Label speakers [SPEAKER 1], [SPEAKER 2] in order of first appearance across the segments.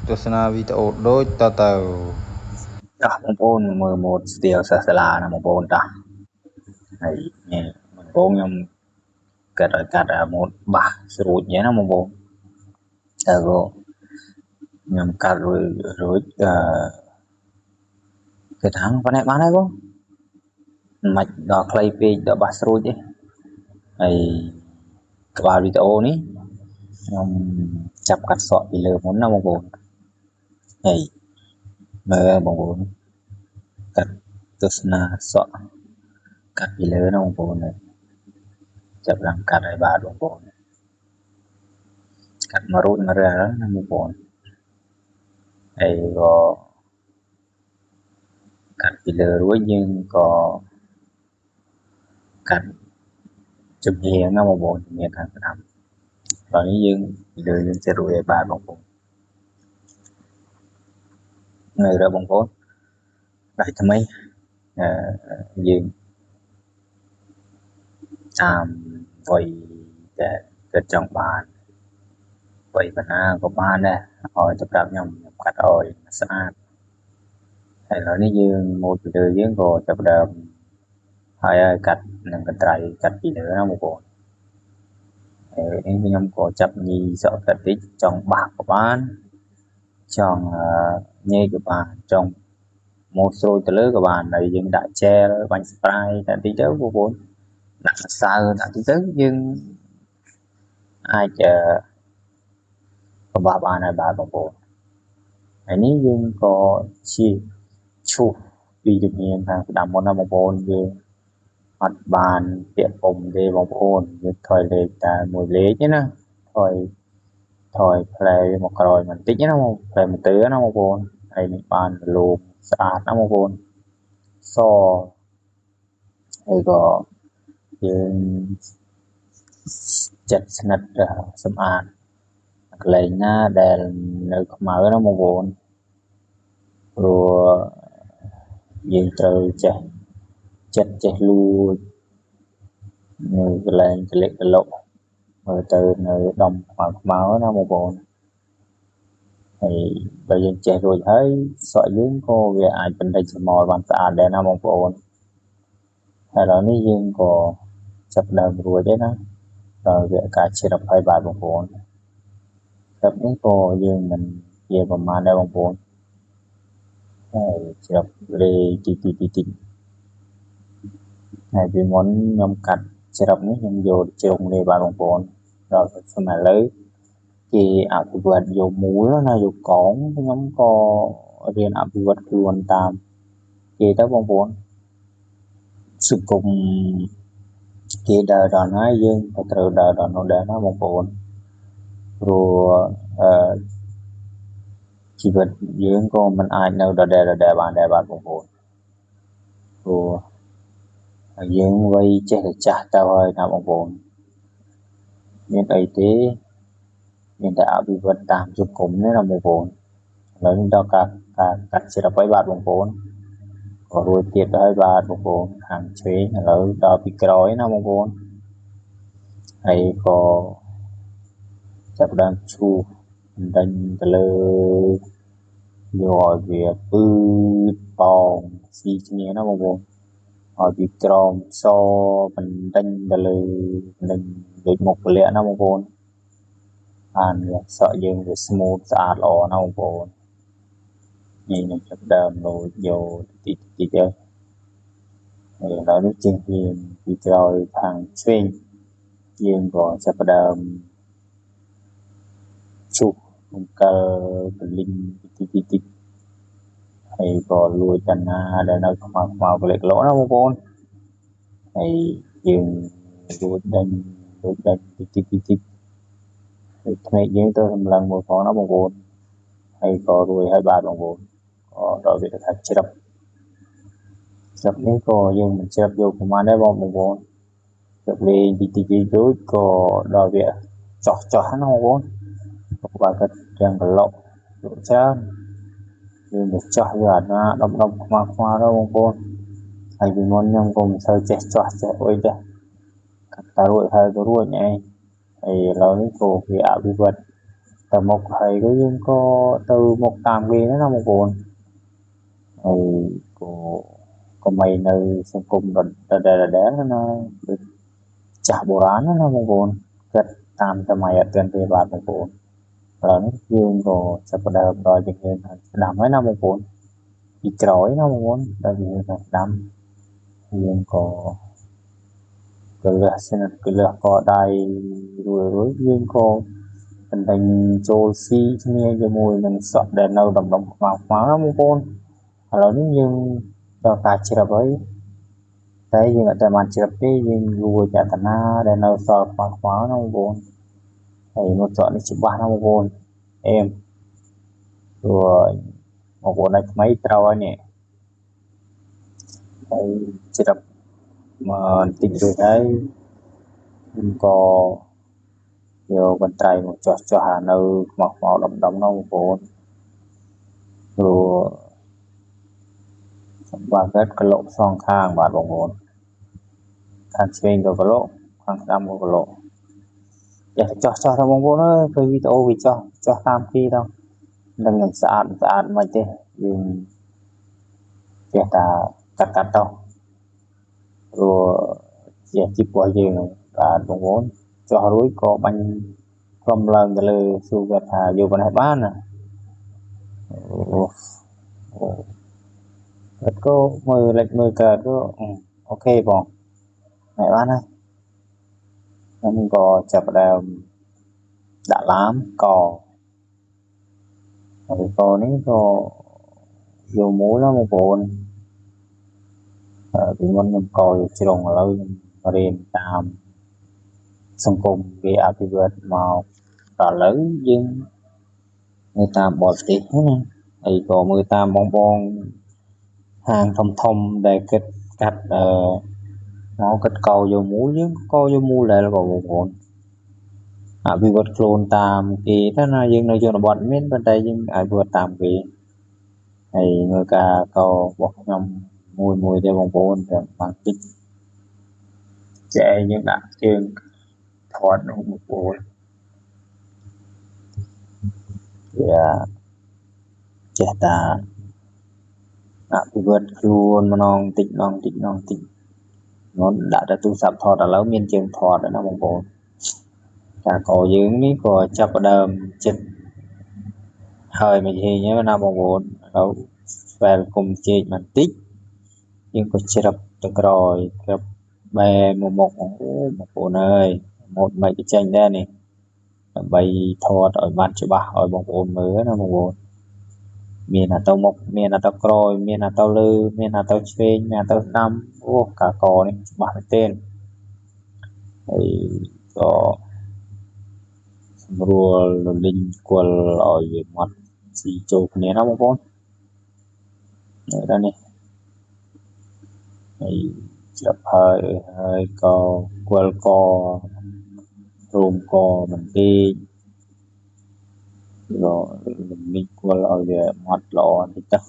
[SPEAKER 1] ទស្សនាវីដេអូដូចតទៅ
[SPEAKER 2] បងប្អូនមើលម៉ូតស្ទីលសាសាឡាណាបងប្អូនតាហើយបងប្អូនខ្ញុំកាត់ម៉ូតបាសស្រួចញ៉េណាបងប្អូនតែក៏ខ្ញុំកាត់រួចគេថាប៉ុណ្ណេះបានហើយបងមិនដល់ខ្លីពេកដល់បាសស្រួចទេហើយក្បាលវីដេអូនេះខ្ញុំចាប់កាត់សក់ពីលើមុនណាបងប្អូនហើយមើលបងប្អូនកាត់ទស្សនាសក់កាត់ពីលើណាបងប្អូនចាប់ឡើងកាត់ឲ្យបាទបងប្អូនកាត់មករួចមករើណាបងប្អូនហើយក៏កាត់ពីលើរួចយើងក៏កាត់ជំនាញណាបងប្អូនជំនាញខាងស្ដាំតោះនេះយើងពីលើយើងsẽរួចឲ្យបាទបងប្អូននៅរើបងប្អូនដៃថ្មីយើងតាមវ័យតែគិតចង់បានវ័យបណ្ណាក៏បានដែរឲ្យទៅប្រាប់ខ្ញុំកាត់ឲ្យស្អាតហើយឥឡូវនេះយើងម៉ូតពីលើយើងក៏ចាប់ដើមហើយកាត់នឹងកន្ត្រៃកាត់ពីលើណាបងប្អូនហើយនេះខ្ញុំក៏ចាប់ញីសក់កាត់តិចចង់បាក់ក៏បានចង់ញែកក៏បានចង់ម៉ូតស្រួយទៅលើក៏បានហើយយើងដាក់ជែលបាញ់ស្ប្រៃដាក់តិចទៅបងប្អូនដាក់សើដាក់តិចទៅយើងអាចប្របាប់បានហើយបាទបងប្អូនហើយនេះយើងក៏ជាឈូសពីជំនាញខាងស្ដាំមុនណាបងប្អូនយើងអត់បានពាក់ពុំទេបងប្អូនយើងថយលេខតែមួយលេខទេណាថយផ្លែមកក្រោយបន្តិចណាបងផ្លែមទើណាបងប្អូនហើយនេះបានលោបស្អាតណាបងប្អូនសហើយក៏យើងចិត្តស្និទ្ធសម្អាតកន្លែងណាដែលនៅខ្មៅណាបងប្អូនព្រោះយើងត្រូវចេះលួចនៅកន្លែងកលិកកលុកមើលទៅនៅដំខ្មៅណាបងប្អូនហើយបើយើងចេះរួចហើយសក់យើងក៏វាអាចបណ្ដេញស្មោលបានស្អាតដែរណាបងប្អូនហើយឥឡូវនេះយើងក៏ចាប់ដើមរួចហើយណាដល់វាការជ្រាបហើយបាទបងប្អូនជ្រាបនេះក៏យើងមិនជាប្រមាណដែរបងប្អូនហើយជ្រាបលេទីហើយពីមុនខ្ញុំកាត់ជ្រាបនេះខ្ញុំយកជ្រុងនេះបាទបងប្អូនដល់សម័យឥឡូវគេអភិវឌ្ឍយកមូលណាយកកងខ្ញុំក៏រៀនអភិវឌ្ឍខ្លួនតាមគេទៅបងប្អូនសង្គមគេដើរដល់ហើយយើងក៏ត្រូវដើរដល់នោះដែរណាបងប្អូនព្រោះជីវិតយើងក៏មិនអាចនៅដដែលបានដែរបាទបងប្អូនព្រោះយើងវ័យចេះតែចាស់ទៅហើយណាបងប្អូនមានអីទេមានតែអភិវឌ្ឍតាមសង្គមនេះណាបងប្អូនឥឡូវនេះដល់ការកាត់ជ្រាបហើយបាទបងប្អូនក៏រួចទៀតហើយបាទបងប្អូនខាងឆ្វេងឥឡូវដល់ពីក្រោយណាបងប្អូនហើយក៏ចាប់ដើមឈូសដេញទៅលើយកឲ្យវាពឺប៉ងស៊ីគ្នាណាបងប្អូនឲ្យពីក្រោមសបណ្ដេញទៅលើបណ្ដេញដូចមុខពលៈណាបងប្អូនបានសក់យើងវាស្មូតស្អាតល្អណាបងប្អូននេះខ្ញុំចាប់ដើមលោតយកតិចទៅហើយឥឡូវនេះជាងពីក្រោយខាងឆ្វេងយើងក៏ចាប់ដើមឈូសបង្កើបលិញតិចហើយក៏លួចតាណាដែលនៅខ្មៅកលិកលោណាបងប្អូនហើយយើងលួចដេញតិចហើយភ្នែកយើងទៅសម្លឹងមួយផងណាបងប្អូនហើយក៏រួចហើយបាទបងប្អូនក៏ដល់វាថាជ្រាបនេះក៏យើងមិនជ្រាបយកប្រហែលដែរបងប្អូនជ្រាបលេងតិចរួចក៏ដល់វាចោះណាបងប្អូនបើគាត់ទាំងក្លុកច្រើនយើងទៅចោះយកអាណាដុំខ្មៅទៅបងប្អូនហើយពីមុនខ្ញុំក៏មិនសូវចេះចោះចេះអុយដែរកាត់តែរួចហើយក៏រួចឯងហើយឥឡូវនេះក៏វាអភិវឌ្ឍ แต่หมกhay có dương có từ một tam kia nó một buồn hay có mày nơi sân cung đợt nó được trả bộ rán nó một buồn kết tam cho mày ở trên kia bạc một buồn rồi nó dương có sắp đợt rồi thì người làm mấy năm một buồn bị trói nó một buồn rồi thì người làm dương có cái lửa có đai rồi dương có thành thành châu xi nghe cho mùi mình sợ đèn đâu đồng đồng màu máu lắm con là nếu như cho cả chỉ là với cái gì tại màn chỉ là cái gì vui cả thành na đèn đâu sợ màu máu nó con thì một chọn đi chụp ba nó con em rồi một con này mấy trâu anh nhỉ cái chỉ là mà tình rồi đấy có nhiều vận tải một cho hà nơi màu màu đồng đồng nó con rồi và cái lộ song khang và bóng vốn khang trên cái lộ khang đâm cái lộ để cho thằng bóng vốn nó cái video vì cho tham khi đâu đừng nhận sạn mà chứ nhưng chỉ là cắt đâu rồi chỉ chip qua dương và bóng vốn cho rối có bánh from lần từ su gật hà vô bên hai bán nè có mười lệch mười cờ có ok bọn hai bán này mình có chập đào đã lắm cò cò này có nhiều mối lắm một bộ thì mình nhầm cò chỉ đồng là đêm tam xong cùng cái áo vượt màu cả lớn nhưng người ta bỏ tiếc nè thì có 18 bong bong hàng thông để kết cắt nó kết cầu vô mũi chứ coi vô mũi lại là còn một bộ vì vật clone tam kỳ thế này nhưng nơi cho nó bọn miếng bên đây nhưng ai vừa tam kỳ thì người ta cầu bọc nhom mùi để bóng bồn để bằng tích chạy những đặc trưng thoát nó một bồn thì trẻ ta vì vật clone mà non tích nó đã tu sập thoát là lâu miên trường thoát nó bóng bồn cả có dưỡng ní có chấp đờm chích hơi mình thì nhớ năm một bốn đâu về cùng chơi mình tích nhưng có chơi được rồi gặp bè một bộ nơi một mấy cái tranh đen này bay thọt ở mặt cho bà ở một bộ mới là một bộ miền là tàu mộc miền là tàu còi miền là tàu lư miền là tàu chuyên miền là tàu năm ô cả cò này bà tên thì có rùa linh quần ở mặt xì chụp này nó một con ở đây này thì chụp hơi co quần co rùm co mình đi rồi linh quần ở mặt lọ thì chắc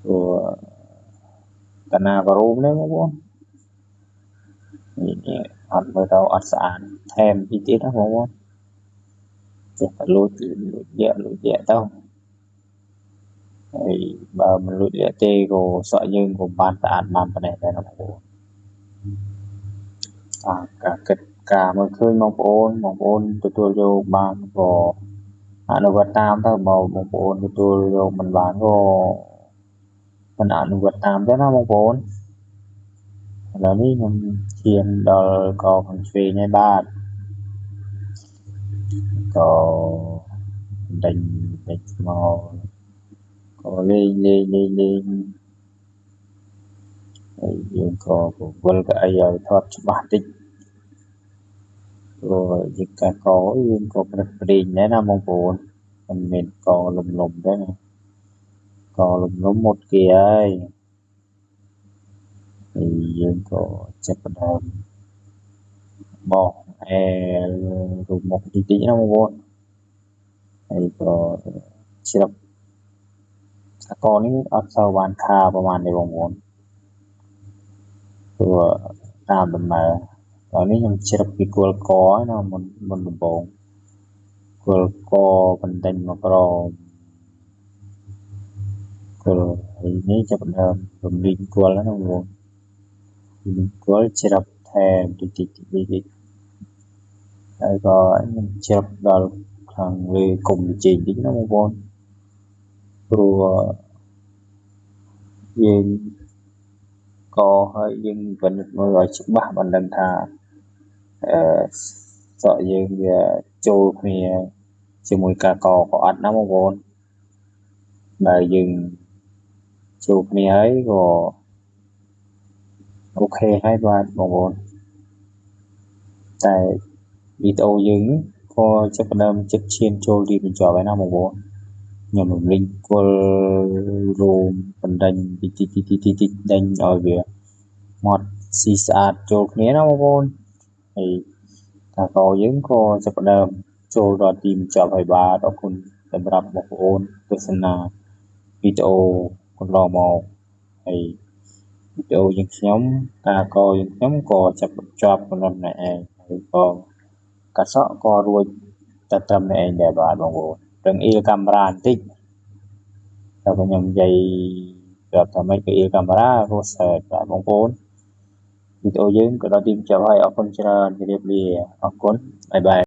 [SPEAKER 2] rồi cái nào có rùm đấy một con thì ăn với tao ăn sẵn thêm chi tiết đó một con chỉ phải lùi dẹ tao thì bà mình lùi dẹ tê của sợ nhưng của ban tàn ban cái này nó khổ cả một khơi mong ôn tụi tôi vô ban của nó vật tam tao màu mong ôn tụi tôi vô mình bán của mình ăn vật tam thế nó mong ôn là đi mình tiền đòi có phần phí ngay ba có đánh màu có lên dùng có vân cái giờ thoát bản tích rồi những cái có dùng có đình đấy là mong muốn mình có lùm đấy này có lùm một kia ấy thì dùng có chấp đầm bỏ rồi một tí nó mong muốn thì có chỉ đọc có những ở sau bàn khaประมาณในวงวนตัวตามมันมาตอนนี้ยังเชื่อปีกวลก้อยนะมันบง គល់កបណ្ដេញមកក្រគល់ហើយនេះចាប់ផ្ដើមរំលីងគល់ណាបងប្អូនរំលីងគល់ច្រាប់ថែមតិចហើយក៏ច្រាប់ដល់ខាងលើគុំជែងតិចណាបងប្អូនព្រោះយើងក៏ហើយយើងពិនិត្យមើលឲ្យច្បាស់បានដឹងថាសក់យើងវាចូលគ្នាជាមួយការកក៏អត់ណាបងប្អូនបើយើងចូលគ្នាហើយក៏អូខេហើយបាទបងប្អូនតែវីដេអូយើងក៏ចាប់ផ្ដើមចិត្តឈានចូលទីបញ្ចប់ហើយណាបងប្អូនខ្ញុំរំលឹកគល់រោមបណ្ដេញតិចដេញឲ្យវាមាត់ស៊ីស្អាតចូលគ្នាណាបងប្អូនហើយតាកោយើងក៏ចាប់ផ្ដើមចូលដល់ទីបញ្ចប់ហើយបាទអរគុណសម្រាប់បងប្អូនទស្សនាវីដេអូកន្លងមកហើយវីដេអូយើងខ្ញុំតាកោយើងខ្ញុំក៏ចាប់ចប់ប៉ុណ្ណឹងឯងហើយក៏កាត់សក់ក៏រួចតែត្រឹមនេះឯងដែរបាទបងប្អូនទាំងអ៊ីលកាមេរ៉ាបន្តិចតែខ្ញុំនិយាយប្រាប់ថាម៉េចក៏អ៊ីលកាមេរ៉ារស់សើចបាទបងប្អូនវីដេអូយើងក៏ដល់ទីបញ្ចប់ហើយអរគុណច្រើនជម្រាបលាអរគុណបាយបាយ